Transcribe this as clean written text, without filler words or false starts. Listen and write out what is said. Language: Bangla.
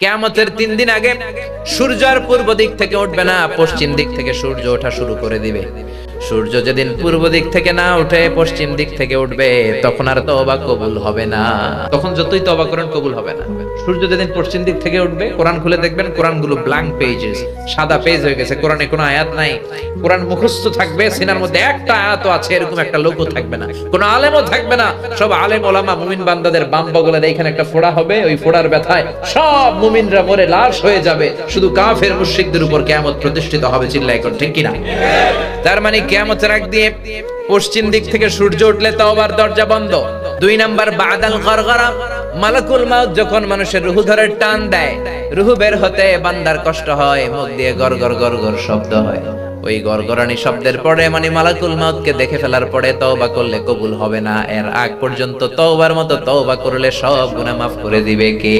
কিয়ামতের 3 দিন আগে সূর্যের পূর্ব দিক থেকে উঠবে না, পশ্চিম দিক থেকে সূর্য ওঠা শুরু করে দিবে। সূর্য যেদিন পূর্ব দিক থেকে না উঠে পশ্চিম দিক থেকে উঠবে, তখন আর তওবা কবুল হবে না। তখন যতই তওবা করেন কবুল হবে না। সূর্য যেদিন পশ্চিম দিক থেকে উঠবে, কোরআন খুলে দেখবেন কোরআনগুলো ব্ল্যাঙ্ক পেজেস, সাদা পেজ হয়ে গেছে। কোরআনে কোনো আয়াত নাই। কোরআন মুখস্থ থাকবে, সিনার মধ্যে একটা আয়াতও আছে এরকম একটা লোকও থাকবে না, কোনো আলেমও থাকবে না। সব আলেম ওলামা মুমিন বান্দাদের বাম বগলের এইখানে একটা ফোড়া হবে, ওই ফোড়ার ব্যথায় সব মুমিনরা মরে লাশ হয়ে যাবে। শুধু কাফের মুশরিকদের উপর কিয়ামত প্রতিষ্ঠিত হবে। চিল্লায় কোন ঠিক কিনা? তার মানে কিয়ামতের আগ দিয়ে পশ্চিম দিক থেকে সূর্য উঠলে তওবার দরজা বন্ধ। 2 নাম্বার বাদাল গরগরা, মালাকুল মাউত যখন মানুষের রূহ ধরে টান দেয়, রূহ বের হতে বান্দার কষ্ট হয়, মুখ দিয়ে গরগর গরগর শব্দ হয়। ওই গরগরানি শব্দের পরে মানে মালাকুল মাউতকে দেখে ফেলার পরে তওবা করলে কবুল হবে না। এর আগ পর্যন্ত তওবার মতো তওবা করলে সব গুনাহ মাফ করে দিবে কে?